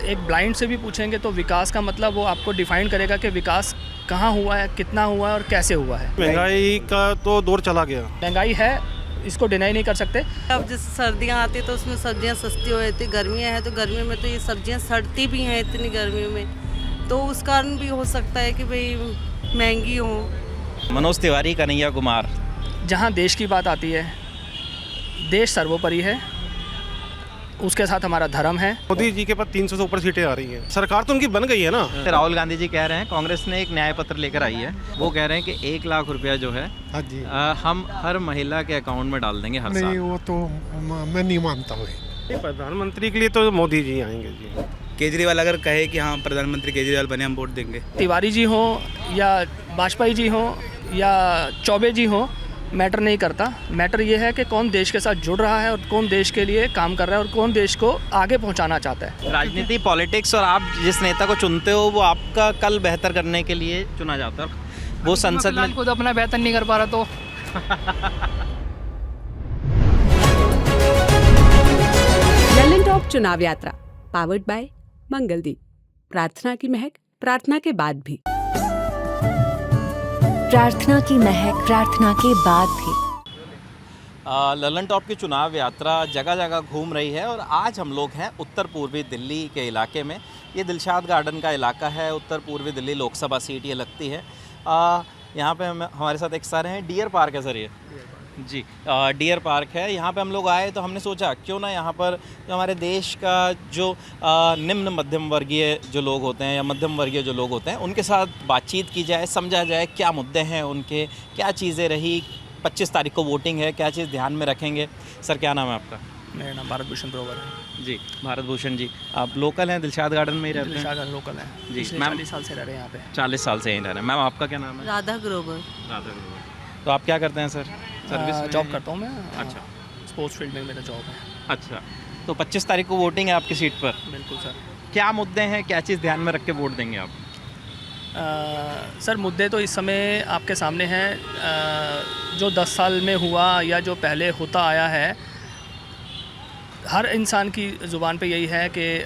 एक ब्लाइंड से भी पूछेंगे तो विकास का मतलब वो आपको डिफाइन करेगा कि विकास कहाँ हुआ है, कितना हुआ है और कैसे हुआ है। महंगाई का तो दौर चला गया। महंगाई है, इसको डिनाई नहीं कर सकते। अब जैसे सर्दियाँ आती तो उसमें सब्जियाँ सस्ती हो जाती, गर्मियाँ हैं तो गर्मियों में तो ये सब्जियाँ सड़ती भी हैं इतनी गर्मियों में, तो उस कारण भी हो सकता है कि भाई महंगी हो। मनोज तिवारी, कन्हैया कुमार। जहाँ देश की बात आती है, देश सर्वोपरि है, उसके साथ हमारा धर्म है। मोदी जी के पास 300 से ऊपर सीटें आ रही हैं। सरकार तो उनकी बन गई है ना। राहुल गांधी जी कह रहे हैं कांग्रेस ने एक न्याय पत्र लेकर आई है, वो कह रहे हैं कि 1 लाख रुपया जो है हाँ जी हम हर महिला के अकाउंट में डाल देंगे हर नहीं, साल। वो तो मैं नहीं मानता हूँ। प्रधानमंत्री के लिए तो मोदी जी आएंगे जी। केजरीवाल अगर कहे कि हाँ प्रधानमंत्री केजरीवाल बने हम वोट देंगे। तिवारी जी हो या वाजपेयी जी हो या चौबे जी हो, मैटर नहीं करता। मैटर ये है कि कौन देश के साथ जुड़ रहा है और कौन देश के लिए काम कर रहा है और कौन देश को आगे पहुंचाना चाहता है। राजनीति, पॉलिटिक्स, और आप जिस नेता को चुनते हो वो आपका कल बेहतर करने के लिए चुना जाता है। वो संसद में खुद अपना बेहतर नहीं कर पा रहा तो ललन टॉप चुनाव यात्रा पावर्ड बाय मंगलदीप। प्रार्थना की महक, प्रार्थना के बाद भी। प्रार्थना की महक, प्रार्थना के बाद भी। ललन टॉप की चुनाव यात्रा जगह जगह घूम रही है और आज हम लोग हैं उत्तर पूर्वी दिल्ली के इलाके में। ये दिलशाद गार्डन का इलाका है, उत्तर पूर्वी दिल्ली लोकसभा सीट ये लगती है। यहाँ पे हमारे साथ एक सर हैं, डियर पार्क है सर ये जी, डियर पार्क है। यहाँ पे हम लोग आए तो हमने सोचा क्यों ना यहाँ पर जो हमारे देश का जो निम्न मध्यम वर्गीय जो लोग होते हैं या मध्यम वर्गीय जो लोग होते हैं उनके साथ बातचीत की जाए, समझा जाए क्या मुद्दे हैं उनके, क्या चीज़ें रही। 25 तारीख को वोटिंग है, क्या चीज़ ध्यान में रखेंगे। सर क्या नाम है आपका? मेरा नाम भारत भूषण ग्रोवर है जी। भारत भूषण जी, आप लोकल हैं, दिलशाद गार्डन में ही रहते हैं? दिलशाद लोकल है जी। मैम 40 साल से रह रहे हैं यहाँ पे। 40 साल से यहीं रह रहे हैं। मैम आपका क्या नाम है? राधा ग्रोवर। राधा ग्रोवर। तो आप क्या करते हैं सर? सर्विस में? जॉब करता हूँ मैं। अच्छा। स्पोर्ट्स फील्ड में मेरा जॉब है। अच्छा, तो 25 तारीख को वोटिंग है आपकी सीट पर। बिल्कुल सर। क्या मुद्दे हैं, क्या चीज़ ध्यान में रख के वोट देंगे आप? सर मुद्दे तो इस समय आपके सामने हैं। जो 10 साल में हुआ या जो पहले होता आया है, हर इंसान की ज़ुबान पे यही है कि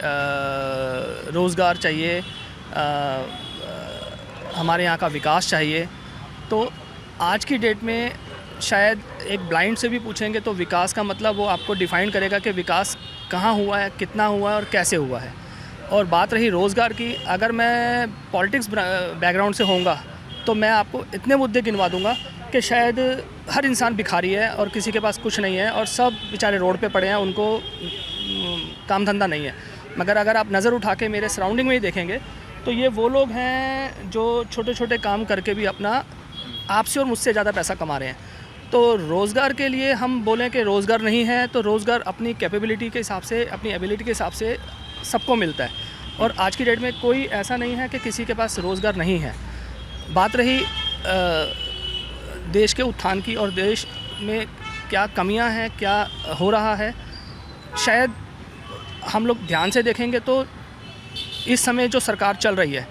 रोज़गार चाहिए, हमारे यहाँ का विकास चाहिए। तो आज की डेट में शायद एक ब्लाइंड से भी पूछेंगे तो विकास का मतलब वो आपको डिफ़ाइन करेगा कि विकास कहाँ हुआ है, कितना हुआ है और कैसे हुआ है। और बात रही रोज़गार की, अगर मैं पॉलिटिक्स बैकग्राउंड से होऊंगा तो मैं आपको इतने मुद्दे गिनवा दूंगा कि शायद हर इंसान भिखारी है और किसी के पास कुछ नहीं है और सब बेचारे रोड पे पड़े हैं, उनको काम धंधा नहीं है। मगर अगर आप नज़र उठा के मेरे सराउंडिंग में ही देखेंगे तो ये वो लोग हैं जो छोटे छोटे काम करके भी अपना आपसे और मुझसे ज़्यादा पैसा कमा रहे हैं। तो रोज़गार के लिए हम बोलें कि रोज़गार नहीं है तो रोज़गार अपनी कैपेबिलिटी के हिसाब से, अपनी एबिलिटी के हिसाब से सबको मिलता है। और आज की डेट में कोई ऐसा नहीं है कि किसी के पास रोज़गार नहीं है। बात रही देश के उत्थान की और देश में क्या कमियां हैं, क्या हो रहा है, शायद हम लोग ध्यान से देखेंगे तो इस समय जो सरकार चल रही है,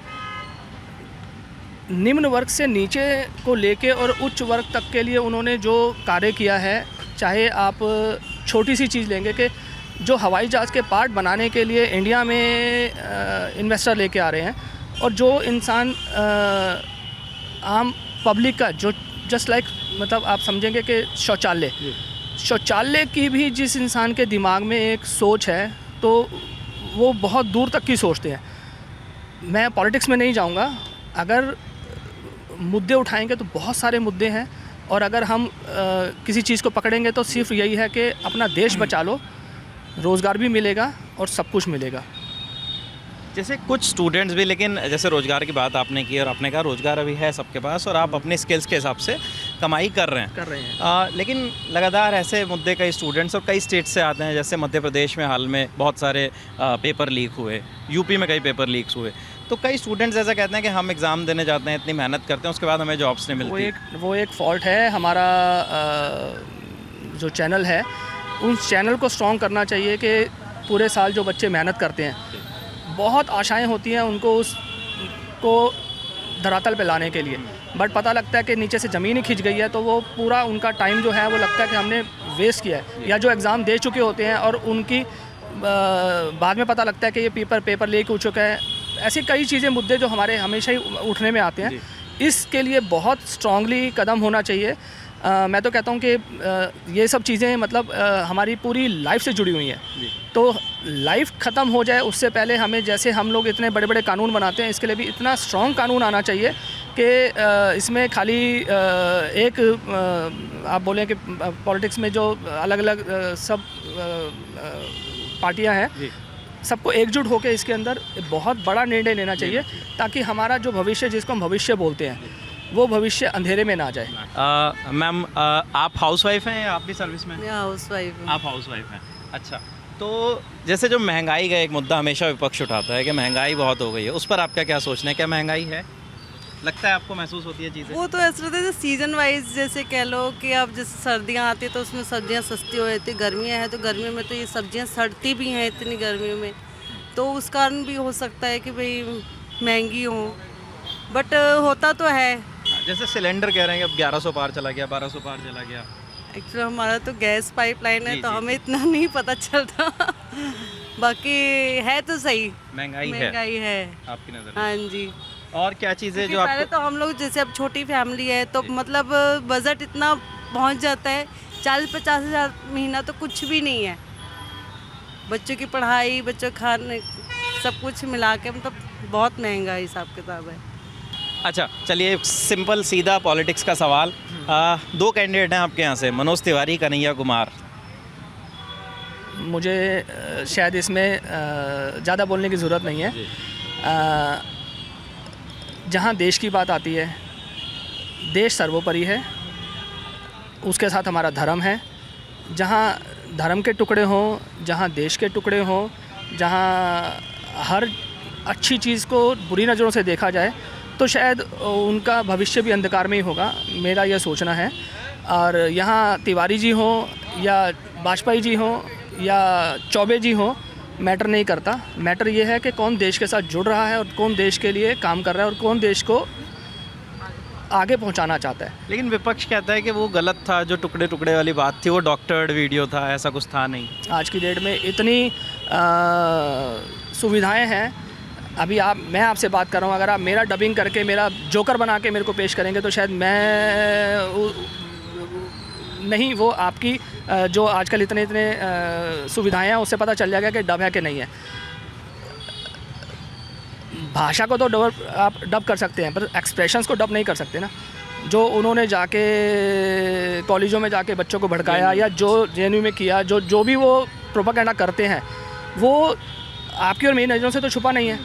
निम्न वर्ग से नीचे को लेके और उच्च वर्ग तक के लिए उन्होंने जो कार्य किया है, चाहे आप छोटी सी चीज़ लेंगे कि जो हवाई जहाज़ के पार्ट बनाने के लिए इंडिया में इन्वेस्टर लेके आ रहे हैं, और जो इंसान आम पब्लिक का जो जस्ट लाइक मतलब आप समझेंगे कि शौचालय की भी जिस इंसान के दिमाग में एक सोच है तो वो बहुत दूर तक की सोचते हैं। मैं पॉलिटिक्स में नहीं जाऊंगा, अगर मुद्दे उठाएंगे तो बहुत सारे मुद्दे हैं और अगर हम किसी चीज़ को पकड़ेंगे तो सिर्फ यही है कि अपना देश बचा लो, रोज़गार भी मिलेगा और सब कुछ मिलेगा। जैसे कुछ स्टूडेंट्स भी, लेकिन जैसे रोज़गार की बात आपने की और आपने कहा रोज़गार अभी है सबके पास और आप अपने स्किल्स के हिसाब से कमाई कर रहे हैं। लेकिन लगातार ऐसे मुद्दे कई स्टूडेंट्स और कई स्टेट से आते हैं। जैसे मध्य प्रदेश में हाल में बहुत सारे पेपर लीक हुए, यूपी में कई पेपर लीक्स हुए। तो कई स्टूडेंट्स ऐसा कहते हैं कि हम एग्ज़ाम देने जाते हैं, इतनी मेहनत करते हैं, उसके बाद हमें जॉब्स नहीं मिलती। वो एक फॉल्ट है हमारा। जो चैनल है उस चैनल को स्ट्रॉन्ग करना चाहिए कि पूरे साल जो बच्चे मेहनत करते हैं, बहुत आशाएं होती हैं उनको उसको धरातल पे लाने के लिए, बट पता लगता है कि नीचे से ज़मीन ही खिंच गई है, तो वो पूरा उनका टाइम जो है वो लगता है कि हमने वेस्ट किया है। या जो एग्ज़ाम दे चुके होते हैं और उनकी बाद में पता लगता है कि ये पेपर लीक हो चुका है। ऐसी कई चीज़ें, मुद्दे जो हमारे हमेशा ही उठने में आते हैं, इसके लिए बहुत स्ट्रांगली कदम होना चाहिए। मैं तो कहता हूँ कि ये सब चीज़ें मतलब हमारी पूरी लाइफ से जुड़ी हुई हैं, तो लाइफ ख़त्म हो जाए उससे पहले हमें, जैसे हम लोग इतने बड़े बड़े कानून बनाते हैं, इसके लिए भी इतना स्ट्रॉन्ग कानून आना चाहिए कि इसमें खाली एक आप बोलें कि पॉलिटिक्स में जो अलग अलग सब पार्टियां हैं, सबको एकजुट होकर इसके अंदर बहुत बड़ा निर्णय लेना चाहिए, ताकि हमारा जो भविष्य, जिसको हम भविष्य बोलते हैं, वो भविष्य अंधेरे में ना जाए। मैम, आप हाउसवाइफ हैं या आप भी सर्विस में? मैं हाउस वाइफ हूँ। आप हाउसवाइफ हैं, अच्छा। तो जैसे जो महंगाई का एक मुद्दा हमेशा विपक्ष उठाता है कि महंगाई बहुत हो गई है, उस पर आपका क्या सोचना है? क्या महंगाई है, लगता है आपको, महसूस होती है चीज़ें? वो तो ऐसा रहता है सीज़न वाइज, जैसे कह लो कि अब जैसे सर्दियाँ आती है तो उसमें सब्जियाँ सस्ती हो जाती, गर्मियाँ हैं तो गर्मियों में तो ये सब्जियाँ सड़ती भी हैं इतनी गर्मियों में, तो उस कारण भी हो सकता है कि भाई महंगी हो, बट होता तो है। जैसे सिलेंडर कह रहे हैं कि अब 1100 पार चला गया, 1200 पार चला गया। एक्चुअली हमारा तो गैस पाइपलाइन है, तो हमें इतना नहीं पता चलता बाकी है तो सही, महंगाई है आपकी नज़र में। हाँ जी। और क्या चीज़ें जो पहले आपको? तो हम लोग जैसे अब छोटी फैमिली है तो मतलब बजट इतना पहुंच जाता है, 40-50 हज़ार महीना तो कुछ भी नहीं है। बच्चों की पढ़ाई, बच्चों खाने, सब कुछ मिला के मतलब बहुत महंगा हिसाब किताब है। अच्छा, चलिए सिंपल सीधा पॉलिटिक्स का सवाल। 2 कैंडिडेट हैं आपके यहाँ से, मनोज तिवारी, कन्हैया कुमार। मुझे शायद इसमें ज़्यादा बोलने की ज़रूरत नहीं है। जहाँ देश की बात आती है, देश सर्वोपरि है, उसके साथ हमारा धर्म है। जहाँ धर्म के टुकड़े हों, जहाँ देश के टुकड़े हों, जहाँ हर अच्छी चीज़ को बुरी नज़रों से देखा जाए, तो शायद उनका भविष्य भी अंधकार में ही होगा, मेरा यह सोचना है। और यहाँ तिवारी जी हों या वाजपेयी जी हों या चौबे जी हों, मैटर नहीं करता। मैटर ये है कि कौन देश के साथ जुड़ रहा है और कौन देश के लिए काम कर रहा है और कौन देश को आगे पहुंचाना चाहता है। लेकिन विपक्ष कहता है कि वो गलत था, जो टुकड़े टुकड़े वाली बात थी वो डॉक्टर्ड वीडियो था, ऐसा कुछ था नहीं। आज की डेट में इतनी सुविधाएं हैं। अभी मैं आपसे बात कर रहा हूँ, अगर आप मेरा डबिंग करके मेरा जोकर बना के मेरे को पेश करेंगे तो शायद मैं नहीं, वो आपकी जो आजकल इतने सुविधाएं हैं उससे पता चल जाएगा कि डब है कि नहीं है। भाषा को तो आप डब कर सकते हैं, पर एक्सप्रेशंस को डब नहीं कर सकते ना। जो उन्होंने जाके कॉलेजों में जाके बच्चों को भड़काया या जो जेएनयू में किया, जो भी वो प्रोपेगेंडा करते हैं, वो आपकी और मेरी नज़रों से तो छुपा नहीं है,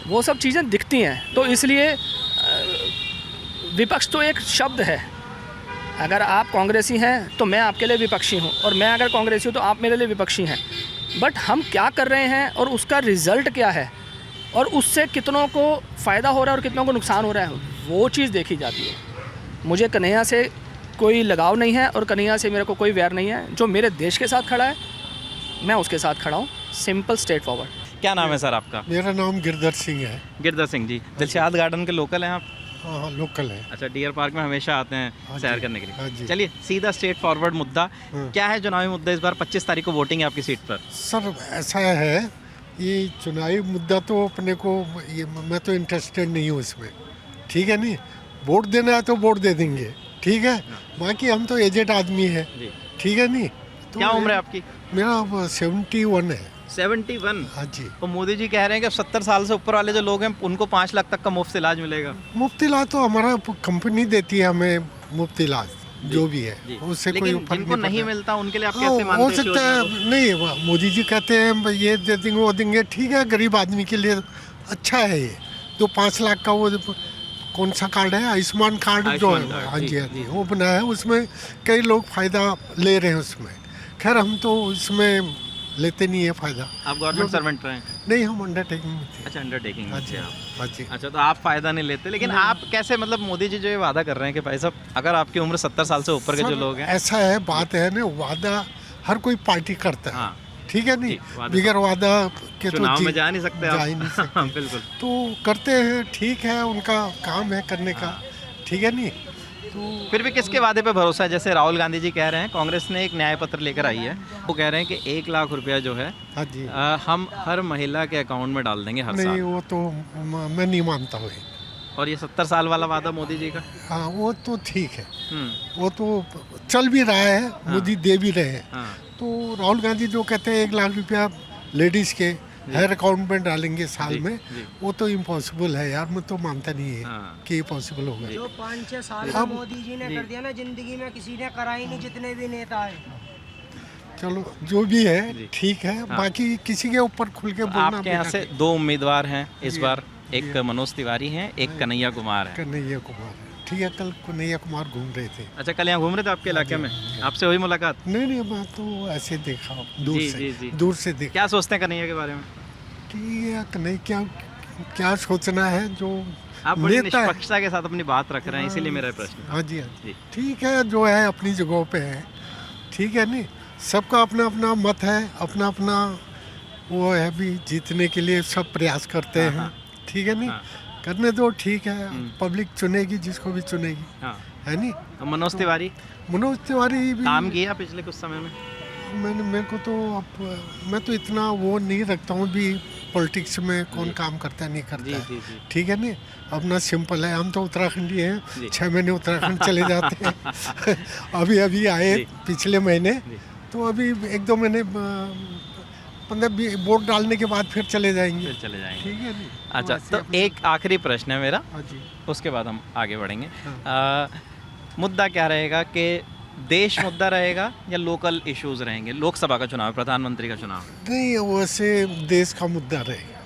वो सब चीज़ें दिखती हैं। तो इसलिए विपक्ष तो एक शब्द है। अगर आप कांग्रेसी हैं तो मैं आपके लिए विपक्षी हूं, और मैं अगर कांग्रेसी हूं तो आप मेरे लिए विपक्षी हैं। बट हम क्या कर रहे हैं और उसका रिज़ल्ट क्या है और उससे कितनों को फ़ायदा हो रहा है और कितनों को नुकसान हो रहा है, वो चीज़ देखी जाती है। मुझे कन्हैया से कोई लगाव नहीं है और कन्हैया से मेरे को कोई वैर नहीं है। जो मेरे देश के साथ खड़ा है मैं उसके साथ खड़ा हूँ, सिंपल स्ट्रेट फॉरवर्ड। क्या नाम है सर आपका? मेरा नाम गिरधर सिंह है। गिरधर सिंह जी, दिलशाद गार्डन के लोकल हैं आप? हाँ, लोकल है। अच्छा, डियर पार्क में हमेशा आते हैं हाँ सैर जी, करने के हाँ लिए। जी। चलिए सीधा स्ट्रेट फॉरवर्ड मुद्दा, क्या है चुनावी मुद्दा इस बार? 25 तारीख को वोटिंग है आपकी सीट पर। सर ऐसा है, ये चुनावी मुद्दा तो अपने को ये मैं तो इंटरेस्टेड नहीं हूँ इसमें, ठीक है नहीं। वोट देना है तो वोट दे देंगे, ठीक है। बाकी हम तो एजेड आदमी है, ठीक है नहीं। तो क्या उम्र है आपकी? मेरा 71 है। 71? हाँ जी। तो मोदी जी कह रहे हैं कि 70 साल से ऊपर वाले जो लोग हैं उनको 5 लाख तक का मुफ्त इलाज मिलेगा। मुफ्त इलाज तो हमारा कंपनी देती है हमें, मुफ्त इलाज जो भी है उससे कोई लेकिन फर्क जिनको नहीं पड़ता। मिलता उनके लिए आप हाँ, कैसे मानते हो हैं? सकता है नहीं, मोदी जी कहते हैं ये दे देंगे वो देंगे, ठीक है। गरीब आदमी के लिए अच्छा है ये। तो 5 लाख का वो कौन सा कार्ड है, आयुष्मान कार्ड जो है, हाँ जी हाँ जी, वो बनाया है। उसमें कई लोग फ़ायदा ले रहे हैं उसमें। खैर हम तो इसमें लेते नहीं है फ़ायदा। आप गवर्नमेंट सर्वेंट रहे हैं? नहीं, हम अंडरटेकिंग में थे। अच्छा, अंडरटेकिंग। हाँ जी, हाँ जी। अच्छा, तो आप फ़ायदा नहीं लेते, लेकिन आप कैसे, मतलब मोदी जी जो ये वादा कर रहे हैं कि भाई साहब अगर आपकी उम्र 70 साल से ऊपर के जो लोग हैं। ऐसा है, बात है ना, वादा हर कोई पार्टी करता है, हाँ, ठीक है नहीं। वादा बिगर वादा के चुनाव में जा नहीं सकते आप। जा ही नहीं सकते। बिल्कुल। तो करते हैं, ठीक है, उनका काम है करने का, ठीक है नहीं। फिर भी किसके वादे पे भरोसा है? जैसे राहुल गांधी जी कह रहे हैं, कांग्रेस ने एक न्याय पत्र लेकर आई है, वो कह रहे हैं कि 1 लाख रुपया जो है हाँ जी। हम हर महिला के अकाउंट में डाल देंगे हर नहीं, साल। वो तो मैं नहीं मानता हूँ। और ये 70 साल वाला वादा मोदी जी का? हाँ, वो तो ठीक है, हम्म, वो तो चल भी रहा है, मोदी दे भी रहे हैं। हाँ, तो राहुल गांधी जो कहते हैं 1 लाख रुपया लेडीज़ के हर अकाउंट में डालेंगे साल जी, में, जी। वो तो इम्पॉसिबल है यार, मैं तो मानता नहीं है हाँ। कि ये पॉसिबल होगा। जो 5-6 साल अब- मोदी जी ने कर दिया ना, जिंदगी में किसी ने करा ही नहीं, जितने भी नेता है। चलो जो भी जी। है ठीक है, बाकी किसी के ऊपर खुल के तो बोलना आपके यहाँ से 2 उम्मीदवार हैं इस जी। बार, एक मनोज तिवारी हैं, एक कन्हैया कुमार है। कन्हैया कुमार है। ठीक है, कल कन्हैया कुमार घूम रहे थे। अच्छा, कल यहाँ घूम रहे थे आपके इलाके में, आपसे हुई मुलाकात? नहीं नहीं, मैं तो ऐसे देखा दूर जी, से, जी, जी। दूर से देखा क्या सोचते हैं कन्हैया के बारे में? कि ये कन्हैया क्या सोचना है जो आप बड़ी नेता है। निष्पक्षता के साथ अपनी बात रख रहे हैं, इसीलिए मेरा प्रश्न। हाँ जी, हाँ जी। जी, ठीक है, जो है अपनी जगह पे है, ठीक है नहीं, सबका अपना अपना मत है, अपना अपना वो है, भी जीतने के लिए सब प्रयास करते हाँ, हैं, हाँ। ठीक है नहीं, हाँ। करने दो, ठीक है, पब्लिक चुनेगी जिसको भी चुनेगी, हाँ, है नहीं। और मनोज तिवारी मनोज तिवारी भी काम किया पिछले कुछ समय में? मेरे को तो अब मैं तो इतना वो नहीं रखता हूँ भी पॉलिटिक्स में कौन काम करता है नहीं जी, करता जी, है, जी। ठीक है नहीं, अपना सिंपल है, हम तो उत्तराखंडी जी। हैं, 6 महीने उत्तराखंड चले जाते हैं अभी अभी आए जी। पिछले महीने, जी। तो अभी 1-2 महीने 15 वोट डालने के बाद फिर चले जाएंगे, फिर चले जाएंगे। ठीक है नहीं। अच्छा, ऐसे तो अपने- एक आखिरी प्रश्न है मेरा, हाँ जी, उसके बाद हम आगे बढ़ेंगे। मुद्दा क्या रहेगा कि देश मुद्दा रहेगा या लोकल इश्यूज रहेंगे? लोकसभा का चुनाव, प्रधानमंत्री का चुनाव। नहीं वैसे देश का मुद्दा रहेगा,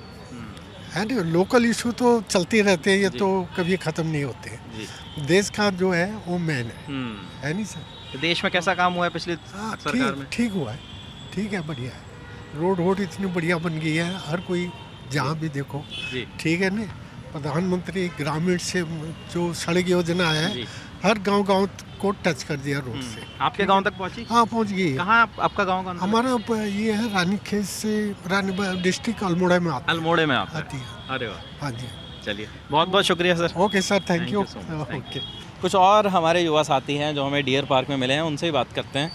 है नहीं, लोकल इशू तो चलते रहते हैं, ये जी। तो कभी ख़त्म नहीं होते हैं, जी। देश का जो है वो मेन है नहीं सर। तो देश में कैसा काम हुआ है पिछली हाँ, सरकार में? ठीक हुआ है, ठीक है, बढ़िया है, रोड इतनी बढ़िया बन गई है, हर कोई जहाँ भी देखो, जी, ठीक है नहीं, प्रधानमंत्री ग्रामीण से जो सड़क योजना है, जी। हर गांव को टच कर दिया रोड से। आपके गांव तक पहुंची? हाँ पहुंच गई है। कहाँ आपका गांव कौन सा? हमारा ये है रानीखेत से, डिस्ट्रिक्ट अल्मोड़ा में आता अल्मोड़े में आप? आती है। अरे वाह, हाँ जी, चलिए बहुत बहुत शुक्रिया sir. Okay sir, thank Thank you. you so much, thank okay. कुछ और हमारे युवा साथी हैं जो हमें डियर पार्क में मिले हैं, उनसे ही बात करते हैं।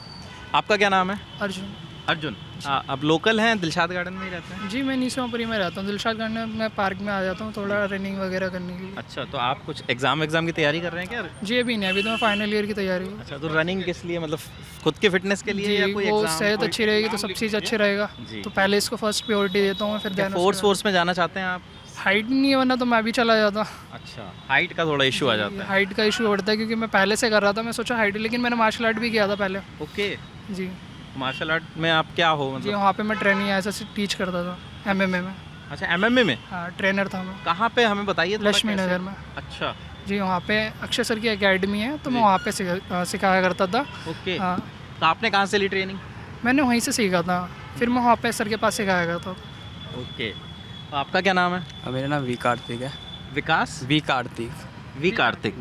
आपका क्या नाम है? अर्जुन। अर्जुन। अब लोकल हैं, दिलशाद गार्डन में ही रहते हैं? जी, मैं नीसवापुरी में रहता हूँ, दिलशाद गार्डन में पार्क में आ जाता हूँ थोड़ा रनिंग वगैरह करने के लिए। अच्छा, तो आप कुछ एग्जाम की तैयारी कर रहे हैं क्या? जी अभी नहीं, अभी तो मैं फाइनल ईयर की तैयारी हूँ। अच्छा, तो रनिंग किस लिए, मतलब खुद की फिटनेस के लिए या जी, कोई वो एग्जाम? सेहत अच्छी रहेगी तो सब चीज़ अच्छी रहेगा, जी। तो पहले इसको फर्स्ट प्रायोरिटी देता हूँ, फिर देन फोर्स में जाना चाहते हैं आप? हाइट नहीं है, वरना तो मैं भी चला जाता। अच्छा, हाइट का थोड़ा इशू आ जाता है। हाइट का इशू बढ़ता है क्योंकि मैं पहले से कर रहा था, मैं सोचा हाइट, लेकिन मैंने मार्शल आर्ट भी किया था पहले। ओके, जी मार्शल आर्ट में आप क्या हो जी, मतलब? वहाँ पे मैं ट्रेनिंग ऐसा से टीच करता था MMA में। अच्छा, MMA में? हाँ, ट्रेनर था मैं, कहाँ पे हमें बताइए थोड़ा लक्ष्मी कैसे? नगर में। अच्छा, जी, वहाँ पे अक्षय सर की एकेडमी है, तो मैं वहाँ पे सिखाया करता था। ओके। हाँ, तो आपने कहाँ से ली ट्रेनिंग? मैंने वहीं से सीखा था, फिर मैं वहाँ पे सर के पास सिखाया करता था। ओके, तो आपका क्या नाम है? मेरा नाम वी कार्तिक है। विकास? वी कार्तिक। वी कार्तिक।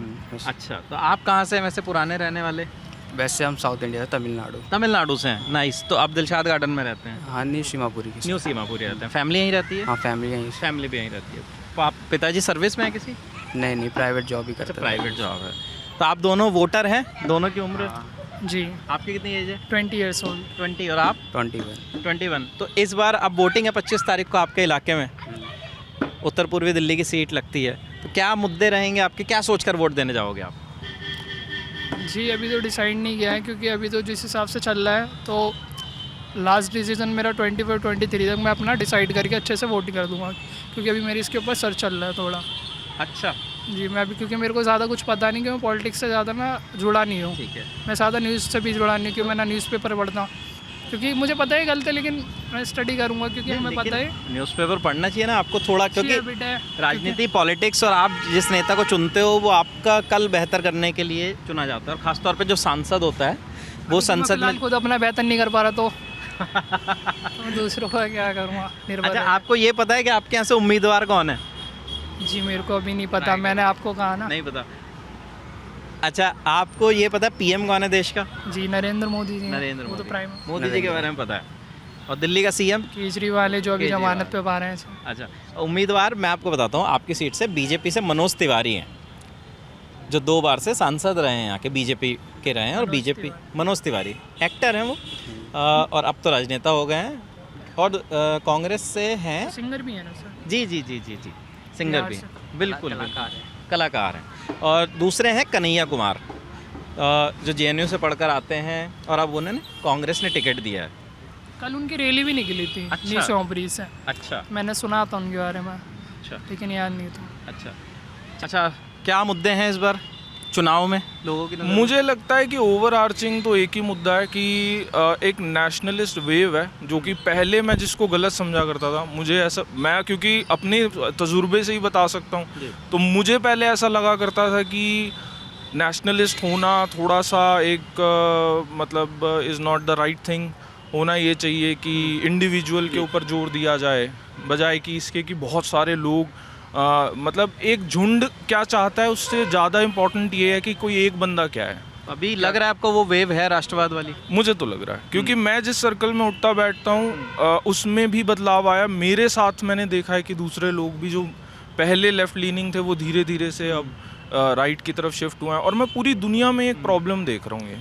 अच्छा, तो आप कहाँ से हैं वैसे, पुराने रहने वाले? वैसे हम साउथ इंडिया से, तमिलनाडु। तमिलनाडु से हैं। नाइस। तो आप दिलशाद गार्डन में रहते हैं? हाँ, न्यू सीमापुरी की। न्यू सीमापुरी रहते हैं। फैमिली यहीं रहती है? हाँ, फैमिली यहीं से। फैमिली भी यहीं रहती है। तो आप पिताजी सर्विस में हैं किसी? नहीं, प्राइवेट जॉब ही करते अच्छा, हैं। प्राइवेट जॉब है। तो आप दोनों वोटर हैं? दोनों की उम्र? जी, आपकी कितनी एज है? 20 ईयर्स ओल्ड। 20। और आप? 21। 21। तो इस बार अब वोटिंग है 25 तारीख को आपके इलाके में, उत्तर पूर्वी दिल्ली की सीट लगती है, तो क्या मुद्दे रहेंगे आपके, क्या सोचकर वोट देने जाओगे आप? जी, अभी तो डिसाइड नहीं किया है, क्योंकि अभी तो जिस हिसाब से चल रहा है, तो लास्ट डिसीजन मेरा 24-23 तक मैं अपना डिसाइड करके अच्छे से वोट कर दूंगा, क्योंकि अभी मेरी इसके ऊपर सर्च चल रहा है थोड़ा। अच्छा, जी, मैं अभी, क्योंकि मेरे को ज़्यादा कुछ पता नहीं, कि मैं पॉलिटिक्स से ज़्यादा मैं जुड़ा नहीं हूँ। ठीक है। मैं ज़्यादा न्यूज़ से भी जुड़ा नहीं, क्योंकि मैं ना न्यूज़पेपर पढ़ता हूँ, क्योंकि मुझे पता है गलत है, लेकिन मैं स्टडी करूँगा, क्योंकि हमें पता है। न्यूज़पेपर पढ़ना चाहिए ना आपको थोड़ा, क्योंकि बेटा है, राजनीति, पॉलिटिक्स, और आप जिस नेता को चुनते हो वो आपका कल बेहतर करने के लिए चुना जाता है, और खासतौर पे जो सांसद होता है वो संसद में। खुद अपना बेहतर नहीं कर पा रहा, तो दूसरों का क्या करूँगा, निर्भर अच्छा, है। आपको ये पता है कि आपके यहाँ से उम्मीदवार कौन है? जी, मेरे को अभी नहीं पता, मैंने आपको कहा ना। नहीं पता। अच्छा, आपको ये पता है PM कौन है देश का? जी, नरेंद्र मोदी जी। नरेंद्र वो तो मोदी। प्राइम मोदी जी के बारे में पता है। और दिल्ली का CM? केजरीवाल है, जो अभी केजरीवाल। जमानत पे पा रहे हैं। अच्छा, उम्मीदवार मैं आपको बताता हूँ, आपकी सीट से BJP से मनोज तिवारी हैं। जो 2 बार से सांसद रहे हैं यहाँ के, बीजेपी के रहे हैं, और बीजेपी मनोज तिवारी एक्टर हैं वो, और अब तो राजनेता हो गए हैं, और कांग्रेस से हैं, सिंगर भी है ना सर? जी जी जी जी जी, सिंगर भी हैं, बिल्कुल कलाकार हैं। और दूसरे हैं कन्हैया कुमार, जो जेएनयू से पढ़कर आते हैं, और अब उन्होंने कांग्रेस ने टिकट दिया है। कल उनकी रैली भी निकली थी अच्छा। न्यू सोमपुरी से, अच्छा मैंने सुना था उनके बारे में, अच्छा लेकिन याद नहीं था। अच्छा अच्छा, क्या मुद्दे हैं इस बार चुनाव में लोगों की नज़र में? मुझे लगता है कि ओवर आर्चिंग तो एक ही मुद्दा है कि एक नेशनलिस्ट वेव है, जो कि पहले मैं जिसको गलत समझा करता था, मुझे ऐसा, मैं क्योंकि अपने तजुर्बे से ही बता सकता हूँ, तो मुझे पहले ऐसा लगा करता था कि नेशनलिस्ट होना थोड़ा सा एक मतलब is not the right thing. होना ये चाहिए कि इंडिविजुअल के ऊपर जोर दिया जाए, बजाय कि इसके कि बहुत सारे लोग मतलब एक झुंड क्या चाहता है, उससे ज़्यादा इम्पोर्टेंट ये है कि कोई एक बंदा क्या है। अभी लग रहा है आपको वो वेव है राष्ट्रवाद वाली? मुझे तो लग रहा है, क्योंकि मैं जिस सर्कल में उठता बैठता हूँ उसमें भी बदलाव आया। मेरे साथ मैंने देखा है कि दूसरे लोग भी जो पहले लेफ्ट लीनिंग थे, वो धीरे धीरे से अब राइट की तरफ शिफ्ट हुए हैं। और मैं पूरी दुनिया में एक प्रॉब्लम देख रहा हूँ, ये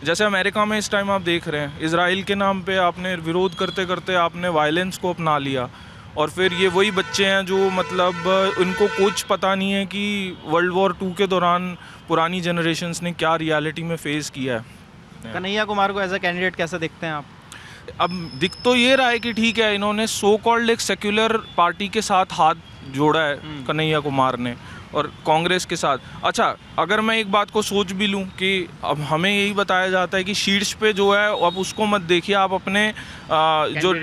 जैसे अमेरिका में इस टाइम आप देख रहे हैं, इजराइल के नाम पे आपने विरोध करते करते आपने वायलेंस को अपना लिया, और फिर ये वही बच्चे हैं जो मतलब उनको कुछ पता नहीं है कि वर्ल्ड वॉर 2 के दौरान पुरानी जनरेशन्स ने क्या रियलिटी में फेस किया है। कन्हैया कुमार को एज अ कैंडिडेट कैसे देखते हैं आप? अब दिख तो ये रहा है कि ठीक है, इन्होंने सो कॉल्ड एक सेक्युलर पार्टी के साथ हाथ जोड़ा है कन्हैया कुमार ने, और कांग्रेस के साथ। अच्छा, अगर मैं एक बात को सोच भी लूँ कि अब हमें यही बताया जाता है कि शीर्ष पे जो है अब उसको मत देखिए, आप अपने जो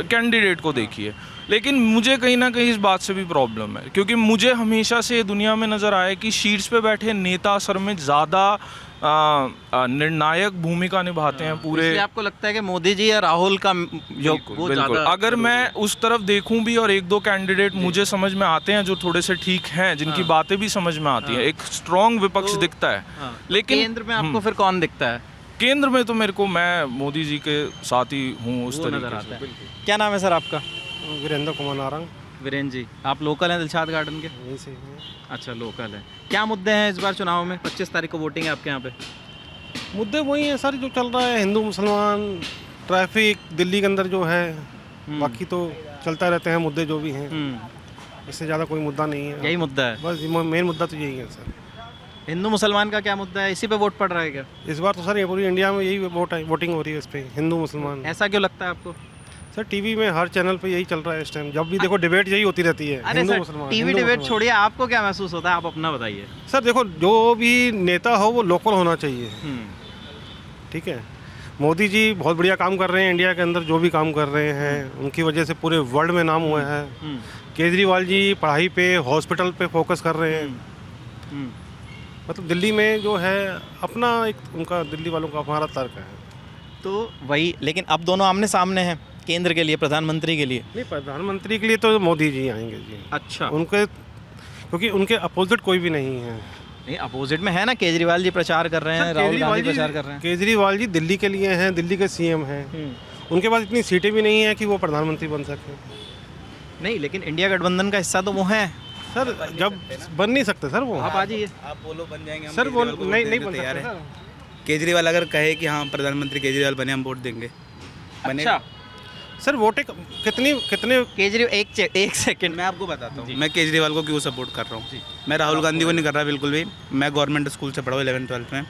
कैंडिडेट को देखिए, लेकिन मुझे कहीं ना कहीं इस बात से भी प्रॉब्लम है, क्योंकि मुझे हमेशा से दुनिया में नज़र आया कि शीर्ष पे बैठे नेता असल में ज़्यादा निर्णायक भूमिका निभाते हैं पूरे। इसलिए आपको लगता है कि मोदी जी या राहुल का जो वो बिल्कुल, अगर मैं उस तरफ देखूं भी और एक दो कैंडिडेट मुझे समझ में आते हैं जो थोड़े से ठीक हैं, जिनकी बातें भी समझ में आती हैं, एक स्ट्रॉन्ग विपक्ष दिखता है, लेकिन केंद्र में आपको फिर कौन दिखता है? केंद्र में तो मेरे को, मैं मोदी जी के साथ ही हूँ उस तरीके से। क्या नाम है सर आपका? वीरेंद्र कुमार नारंग। वीरेंद्र जी, आप लोकल हैं दिलशाद गार्डन के? यहीं से हैं। अच्छा, लोकल है। क्या मुद्दे हैं इस बार चुनाव में? 25 तारीख को वोटिंग है आपके यहाँ पे। मुद्दे वही हैं सर जो चल रहा है, हिंदू मुसलमान, ट्रैफिक दिल्ली के अंदर जो है, बाकी तो चलता रहते हैं मुद्दे जो भी हैं, इससे ज़्यादा कोई मुद्दा नहीं है। यही मुद्दा है, बस मेन मुद्दा तो यही है सर। हिंदू मुसलमान का क्या मुद्दा है? इसी पे वोट पड़ रहा है क्या इस बार? तो सर ये पूरी इंडिया में यही वोटिंग हो रही है इस पर, हिंदू मुसलमान। ऐसा क्यों लगता है आपको? सर टीवी में हर चैनल पे यही चल रहा है इस टाइम, जब भी देखो डिबेट यही होती रहती है। अरे सर, टीवी डिबेट छोड़िए, आपको क्या महसूस होता है, आप अपना बताइए। सर देखो, जो भी नेता हो वो लोकल होना चाहिए, ठीक है। मोदी जी बहुत बढ़िया काम कर रहे हैं इंडिया के अंदर, जो भी काम कर रहे हैं उनकी वजह से पूरे वर्ल्ड में नाम हुआ है। केजरीवाल जी पढ़ाई पे, हॉस्पिटल पे फोकस कर रहे हैं। मतलब दिल्ली में जो है अपना एक उनका, दिल्ली वालों का हमारा तर्क है तो वही। लेकिन अब दोनों आमने सामने हैं, केंद्र के लिए, प्रधानमंत्री के लिए। नहीं, प्रधानमंत्री के लिए तो मोदी जी आएंगे जी। अच्छा, उनके, क्योंकि उनके अपोजिट कोई भी नहीं है। नहीं, अपोजिट में है ना, केजरीवाल जी प्रचार कर रहे हैं, राहुल गांधी प्रचार कर रहे हैं। केजरीवाल जी दिल्ली के लिए हैं, दिल्ली के सीएम हैं, उनके पास इतनी सीटें भी नहीं है कि वो प्रधानमंत्री बन सके। नहीं, लेकिन इंडिया गठबंधन का हिस्सा तो वो है सर, जब बन नहीं सकते सर वो। आप आ जाइए, आप बोलो बन जाएंगे, सर वो नहीं बन सकते सर। केजरीवाल अगर कहे कि हाँ प्रधानमंत्री केजरीवाल बने, हम वोट देंगे। अच्छा सर, वोटें कितने केजरीवाल, एक सेकंड मैं आपको बताता हूँ मैं केजरीवाल को क्यों सपोर्ट कर रहा हूँ। मैं राहुल गांधी को नहीं कर रहा बिल्कुल भी। मैं गवर्नमेंट स्कूल से पढ़ा हूँ 11th-12th में।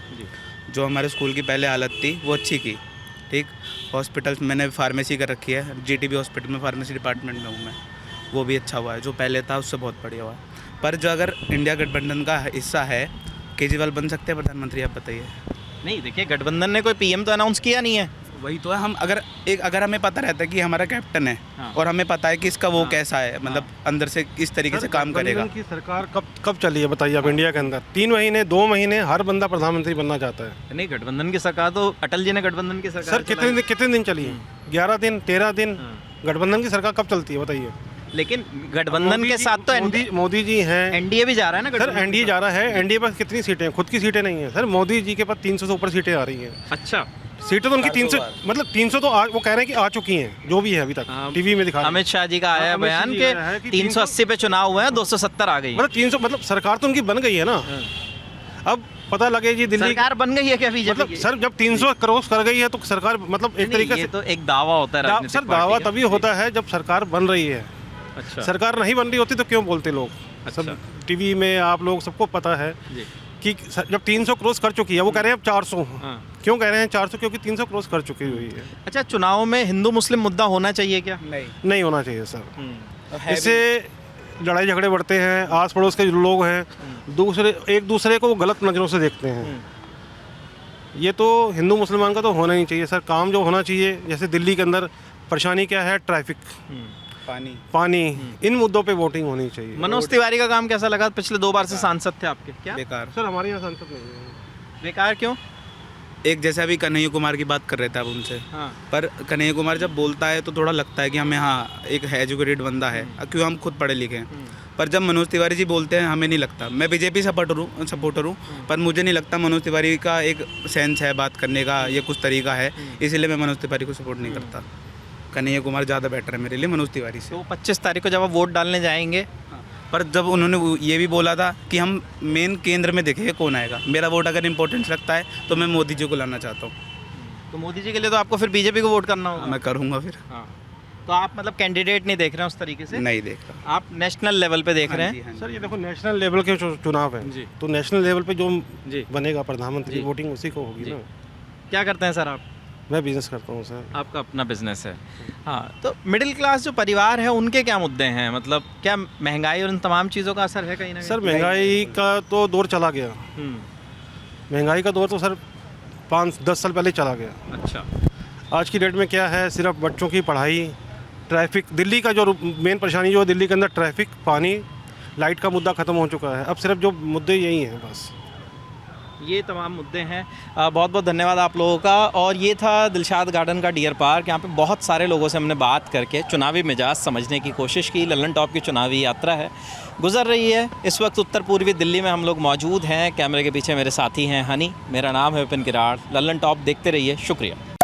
जो हमारे स्कूल की पहले हालत थी वो अच्छी की, ठीक। हॉस्पिटल्स मैंने फार्मेसी कर रखी है, जीटीबी हॉस्पिटल में फार्मेसी डिपार्टमेंट में हूँ मैं, वो भी अच्छा हुआ है। जो पहले था उससे बहुत बढ़िया हुआ है। पर जो अगर इंडिया गठबंधन का हिस्सा है, केजरीवाल बन सकते हैं प्रधानमंत्री? आप बताइए। नहीं, देखिए, गठबंधन ने कोई पीएम तो अनाउंस किया नहीं है। वही तो है। हम अगर हमें पता रहता है कि हमारा कैप्टन है, और हमें पता है कि इसका वो कैसा है, मतलब अंदर से इस तरीके से काम करेगा। की सरकार कब चली है बताइए आप इंडिया के अंदर? 3 महीने 2 महीने हर बंदा प्रधानमंत्री बनना चाहता है। नहीं, गठबंधन की सरकार तो अटल जी ने गठबंधन की सरकार सर कितने दिन चली है? 11 दिन 13 दिन। गठबंधन की सरकार कब चलती है बताइए? लेकिन गठबंधन के साथ तो मोदी जी हैं, एनडीए भी जा रहा है ना। सर एनडीए जा रहा है। एनडीए पर कितनी सीटें हैं? खुद की सीटें नहीं है सर। मोदी जी के पास 300 से ऊपर सीटें आ रही हैं। अच्छा, सीटें तो उनकी 300, मतलब 300 तो वो कह रहे हैं कि आ चुकी हैं, जो भी है अभी तक टीवी में दिखा। अमित शाह जी का आया है बयान कि 380 पे चुनाव हुए हैं, 270 आ गई। मतलब 300, मतलब सरकार तो उनकी बन गई है ना। अब पता लगे जी दिल्ली सरकार बन गई है क्या बीजेपी मतलब सर जब 300 क्रॉस कर गई है तो सरकार मतलब एक तरीके ये से तो एक दावा होता है राजनीतिक सर पार्टी दावा का। तभी होता है जब सरकार बन रही है। अच्छा सरकार नहीं बन रही होती तो क्यों बोलते लोग? सब टीवी में आप लोग सबको पता है कि जब 300 क्रॉस कर चुकी है, वो कह रहे हैं अब 400। क्यों कह रहे हैं 400? क्योंकि 300 क्रॉस कर चुकी हुई है। अच्छा, चुनाव में हिंदू मुस्लिम मुद्दा होना चाहिए क्या? नहीं होना चाहिए सर। इससे लड़ाई झगड़े बढ़ते हैं, आस पड़ोस के जो लोग हैं एक दूसरे को गलत नज़रों से देखते हैं। ये तो हिंदू मुसलमान का तो होना ही चाहिए सर। काम जो होना चाहिए, जैसे दिल्ली के अंदर परेशानी क्या है, ट्रैफिक, पानी, इन मुद्दों पे वोटिंग होनी चाहिए। मनोज तिवारी का काम कैसा लगा? पिछले 2 बार से सांसद थे आपके। क्या बेकार सर? हमारे यहाँ सांसद नहीं है। बेकार क्यों? एक जैसे अभी कन्हैया कुमार की बात कर रहे थे आप उनसे, पर कन्हैया कुमार जब बोलता है तो थोड़ा लगता है कि हमें हाँ एक एजुकेटेड बंदा है, क्यों हम खुद पढ़े लिखे हैं। पर जब मनोज तिवारी जी बोलते हैं हमें नहीं लगता। मैं बीजेपी सपोर्टर हूँ, पर मुझे नहीं लगता मनोज तिवारी का एक सेंस है बात करने का, ये कुछ तरीका है, इसीलिए मैं मनोज तिवारी को सपोर्ट नहीं करता। कन्हैया कुमार ज़्यादा बेटर है मेरे लिए मनोज तिवारी से। तो 25 तारीख को जब आप वोट डालने जाएंगे, पर जब उन्होंने ये भी बोला था कि हम मेन केंद्र में देखेंगे कौन आएगा, मेरा वोट अगर इंपॉर्टेंस रखता है तो मैं मोदी जी को लाना चाहता हूँ। तो मोदी जी के लिए तो आपको फिर बीजेपी को वोट करना होगा। मैं करूँगा फिर। तो आप मतलब कैंडिडेट नहीं देख रहे हैं उस तरीके से? नहीं देख रहा। आप नेशनल लेवल पे देख रहे हैं? सर ये देखो नेशनल लेवल के चुनाव है, तो नेशनल लेवल पे जो बनेगा प्रधानमंत्री, वोटिंग उसी को होगी ना। क्या करते हैं सर आप? मैं बिजनेस करता हूँ सर। आपका अपना बिजनेस है। हाँ, तो मिडिल क्लास जो परिवार है उनके क्या मुद्दे हैं? मतलब क्या महंगाई और इन तमाम चीज़ों का असर है कहीं ना कहीं? सर महंगाई का तो दौर चला गया। महंगाई का दौर तो सर 5-10 साल पहले चला गया। अच्छा। आज की डेट में क्या है, सिर्फ बच्चों की पढ़ाई, ट्रैफिक, दिल्ली का जो मेन परेशानी जो है दिल्ली के अंदर ट्रैफिक, पानी, लाइट का मुद्दा ख़त्म हो चुका है। अब सिर्फ जो मुद्दे यही हैं बस। ये तमाम मुद्दे हैं। बहुत बहुत धन्यवाद आप लोगों का। और ये था दिलशाद गार्डन का डियर पार्क। यहाँ पे बहुत सारे लोगों से हमने बात करके चुनावी मिजाज समझने की कोशिश की। लल्लन टॉप की चुनावी यात्रा है, गुजर रही है। इस वक्त उत्तर पूर्वी दिल्ली में हम लोग मौजूद हैं। कैमरे के पीछे मेरे साथी हैं हनी, मेरा नाम है विपिन किराड़। लल्लन टॉप देखते रहिए। शुक्रिया।